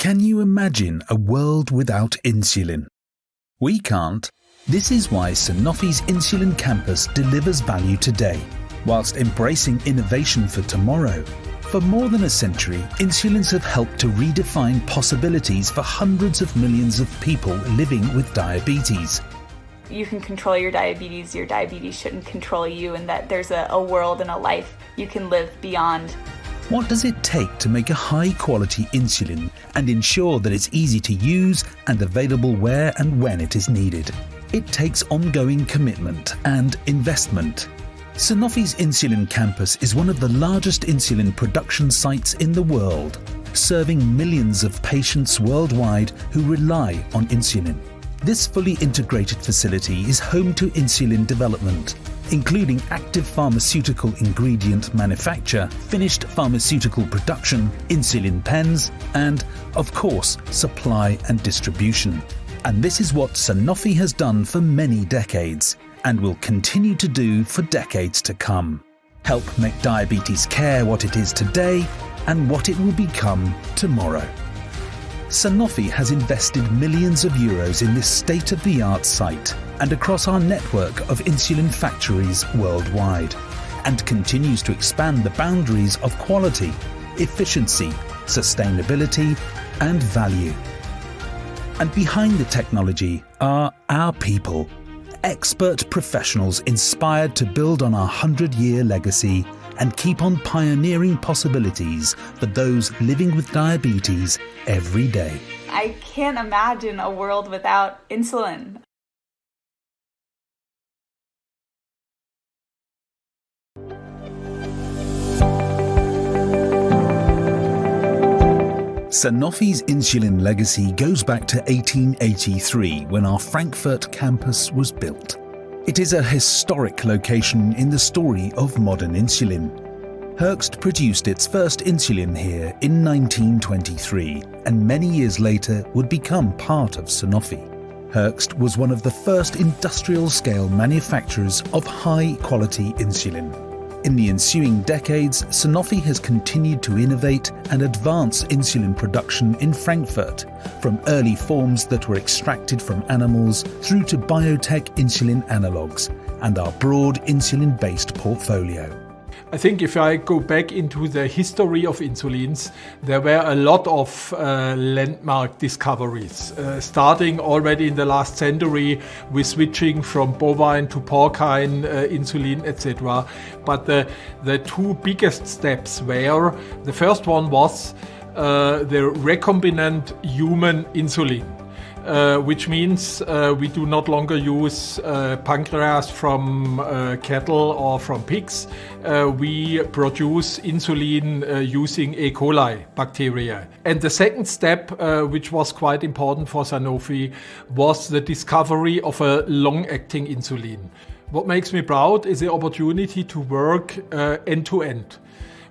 Can you imagine a world without insulin? We can't. This is why Sanofi's Insulin Campus delivers value today, whilst embracing innovation for tomorrow. For more than a century, insulins have helped to redefine possibilities for hundreds of millions of people living with diabetes. You can control your diabetes shouldn't control you, and that there's a world and a life you can live beyond. What does it take to make a high-quality insulin and ensure that it's easy to use and available where and when it is needed? It takes ongoing commitment and investment. Sanofi's Insulin Campus is one of the largest insulin production sites in the world, serving millions of patients worldwide who rely on insulin. This fully integrated facility is home to insulin development, including active pharmaceutical ingredient manufacture, finished pharmaceutical production, insulin pens, and, of course, supply and distribution. And this is what Sanofi has done for many decades, and will continue to do for decades to come. Help make diabetes care what it is today and what it will become tomorrow. Sanofi has invested millions of euros in this state-of-the-art site and across our network of insulin factories worldwide, and continues to expand the boundaries of quality, efficiency, sustainability, and value. And behind the technology are our people, expert professionals inspired to build on our 100-year legacy and keep on pioneering possibilities for those living with diabetes every day. I can't imagine a world without insulin. Sanofi's insulin legacy goes back to 1883 when our Frankfurt campus was built. It is a historic location in the story of modern insulin. Hoechst produced its first insulin here in 1923 and many years later would become part of Sanofi. Hoechst was one of the first industrial-scale manufacturers of high-quality insulin. In the ensuing decades, Sanofi has continued to innovate and advance insulin production in Frankfurt, from early forms that were extracted from animals through to biotech insulin analogues and our broad insulin-based portfolio. I think if I go back into the history of insulins, there were a lot of landmark discoveries, starting already in the last century with switching from bovine to porcine insulin, etc. But the two biggest steps were, the first one was the recombinant human insulin. Which means we do not longer use pancreas from cattle or from pigs. We produce insulin using E. coli bacteria. And the second step, which was quite important for Sanofi, was the discovery of a long-acting insulin. What makes me proud is the opportunity to work end-to-end.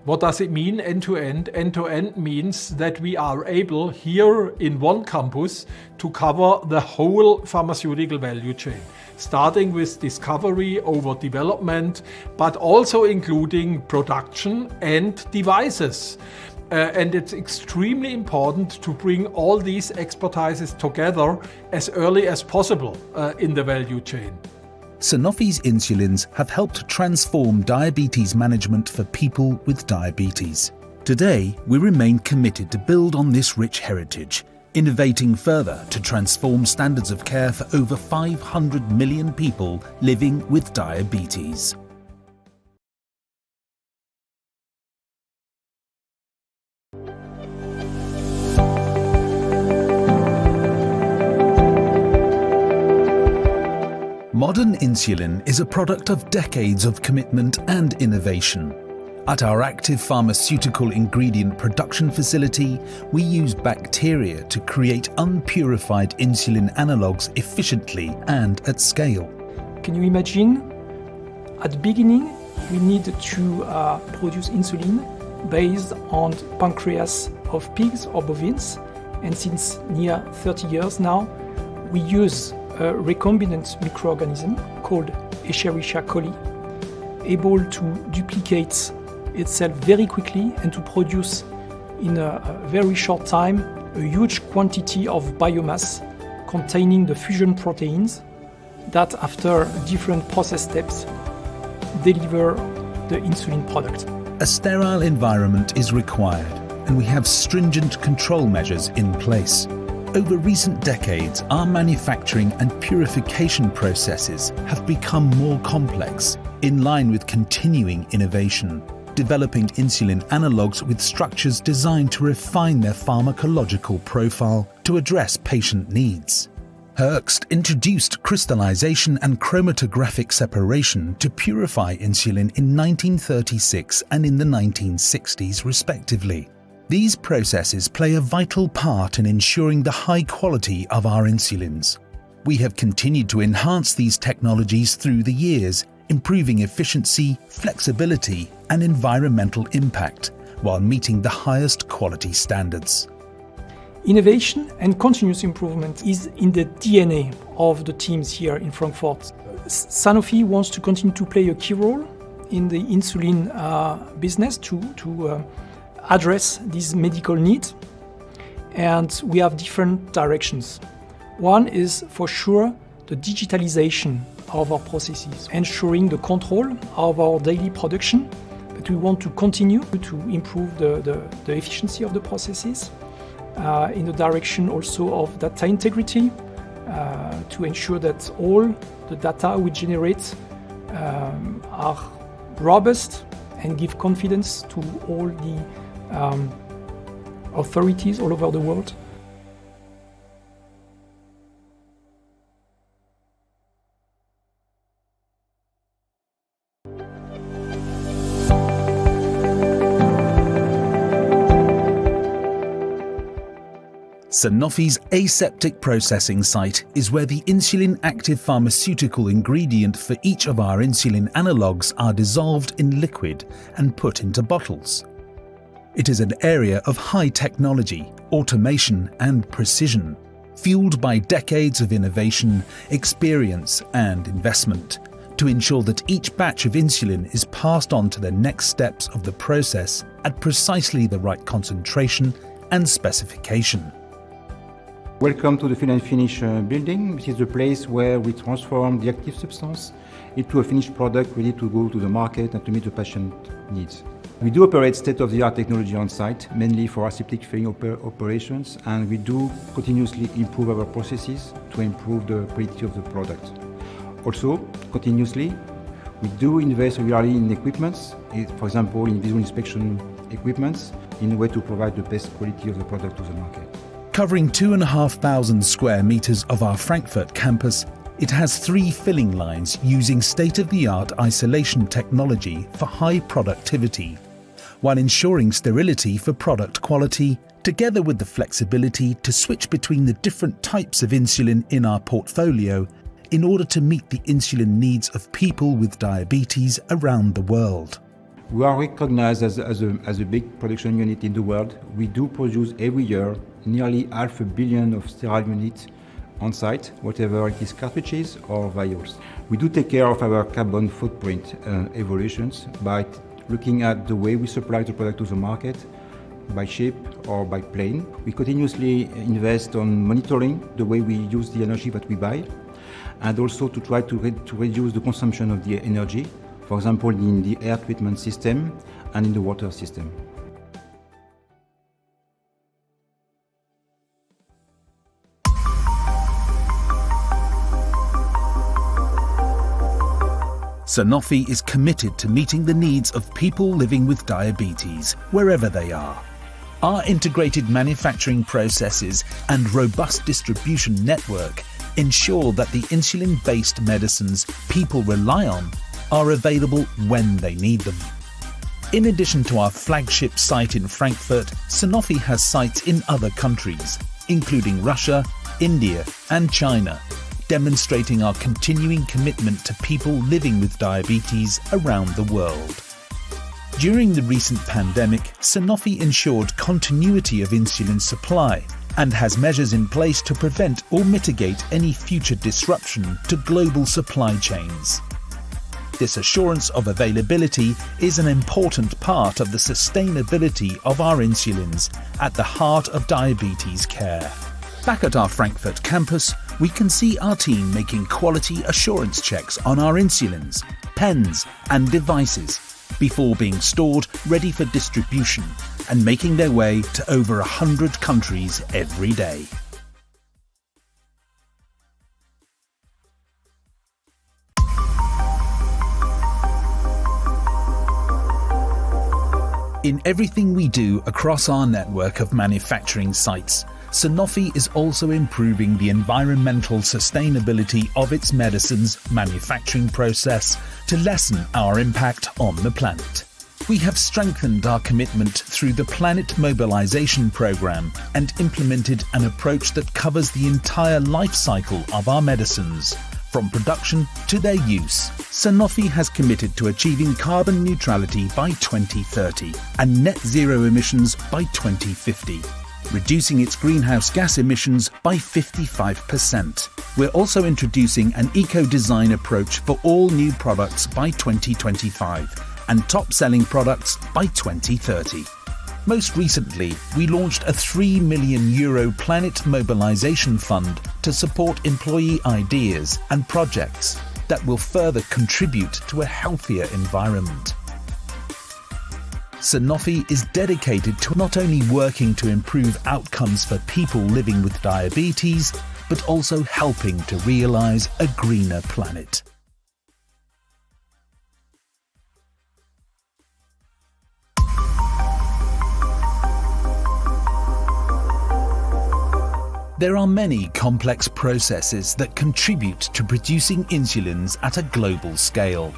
What does it mean end-to-end? End-to-end means that we are able here in one campus to cover the whole pharmaceutical value chain, starting with discovery over development, but also including production and devices. And it's extremely important to bring all these expertises together as early as possible in the value chain. Sanofi's insulins have helped transform diabetes management for people with diabetes. Today, we remain committed to build on this rich heritage, innovating further to transform standards of care for over 500 million people living with diabetes. Modern insulin is a product of decades of commitment and innovation. At our active pharmaceutical ingredient production facility, we use bacteria to create unpurified insulin analogues efficiently and at scale. Can you imagine? At the beginning, we need to produce insulin based on pancreas of pigs or bovines, and since near 30 years now, we use a recombinant microorganism called Escherichia coli, able to duplicate itself very quickly and to produce in a very short time a huge quantity of biomass containing the fusion proteins that, after different process steps, deliver the insulin product. A sterile environment is required, and we have stringent control measures in place. Over recent decades, our manufacturing and purification processes have become more complex, in line with continuing innovation, developing insulin analogues with structures designed to refine their pharmacological profile to address patient needs. Hoechst introduced crystallization and chromatographic separation to purify insulin in 1936 and in the 1960s, respectively. These processes play a vital part in ensuring the high quality of our insulins. We have continued to enhance these technologies through the years, improving efficiency, flexibility, and environmental impact, while meeting the highest quality standards. Innovation and continuous improvement is in the DNA of the teams here in Frankfurt. Sanofi wants to continue to play a key role in the insulin business to address these medical needs, and we have different directions. One is for sure the digitalization of our processes, ensuring the control of our daily production, but we want to continue to improve the efficiency of the processes in the direction also of data integrity, to ensure that all the data we generate are robust and give confidence to all the authorities all over the world. Sanofi's aseptic processing site is where the insulin-active pharmaceutical ingredient for each of our insulin analogues are dissolved in liquid and put into bottles. It is an area of high technology, automation, and precision, fueled by decades of innovation, experience, and investment, to ensure that each batch of insulin is passed on to the next steps of the process at precisely the right concentration and specification. Welcome to the fill and finish building. This is the place where we transform the active substance into a finished product ready to go to the market and to meet the patient needs. We do operate state-of-the-art technology on site, mainly for aseptic filling operations, and we do continuously improve our processes to improve the quality of the product. Also, continuously, we do invest regularly in equipments, for example, in visual inspection equipments, in a way to provide the best quality of the product to the market. Covering 2,500 square meters of our Frankfurt campus, it has 3 filling lines using state-of-the-art isolation technology for high productivity, while ensuring sterility for product quality, together with the flexibility to switch between the different types of insulin in our portfolio in order to meet the insulin needs of people with diabetes around the world. We are recognized as a big production unit in the world. We do produce every year nearly 500 million of sterile units on site, whatever it is cartridges or vials. We do take care of our carbon footprint evolutions by looking at the way we supply the product to the market, by ship or by plane. We continuously invest on monitoring the way we use the energy that we buy, and also to try to reduce the consumption of the energy, for example, in the air treatment system and in the water system. Sanofi is committed to meeting the needs of people living with diabetes, wherever they are. Our integrated manufacturing processes and robust distribution network ensure that the insulin-based medicines people rely on are available when they need them. In addition to our flagship site in Frankfurt, Sanofi has sites in other countries, including Russia, India, and China, demonstrating our continuing commitment to people living with diabetes around the world. During the recent pandemic, Sanofi ensured continuity of insulin supply and has measures in place to prevent or mitigate any future disruption to global supply chains. This assurance of availability is an important part of the sustainability of our insulins at the heart of diabetes care. Back at our Frankfurt campus, we can see our team making quality assurance checks on our insulins, pens and devices before being stored ready for distribution and making their way to over 100 countries every day. In everything we do across our network of manufacturing sites, Sanofi is also improving the environmental sustainability of its medicines manufacturing process to lessen our impact on the planet. We have strengthened our commitment through the Planet Mobilization Programme and implemented an approach that covers the entire life cycle of our medicines, from production to their use. Sanofi has committed to achieving carbon neutrality by 2030 and net zero emissions by 2050, reducing its greenhouse gas emissions by 55%. We're also introducing an eco-design approach for all new products by 2025 and top-selling products by 2030. Most recently, we launched a €3 million Planet Mobilization Fund to support employee ideas and projects that will further contribute to a healthier environment. Sanofi is dedicated to not only working to improve outcomes for people living with diabetes, but also helping to realize a greener planet. There are many complex processes that contribute to producing insulins at a global scale.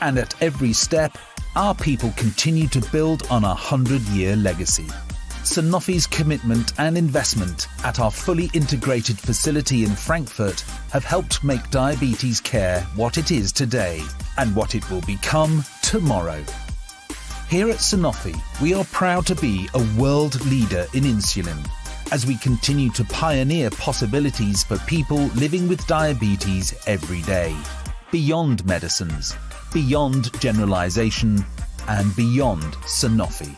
And at every step, our people continue to build on our 100-year legacy. Sanofi's commitment and investment at our fully integrated facility in Frankfurt have helped make diabetes care what it is today and what it will become tomorrow. Here at Sanofi, we are proud to be a world leader in insulin, as we continue to pioneer possibilities for people living with diabetes every day, beyond medicines, beyond generalization, and beyond Sanofi.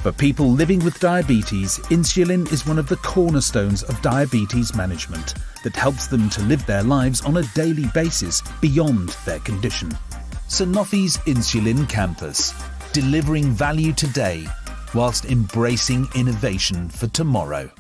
For people living with diabetes, insulin is one of the cornerstones of diabetes management that helps them to live their lives on a daily basis beyond their condition. Sanofi's Insulin Campus, delivering value today whilst embracing innovation for tomorrow.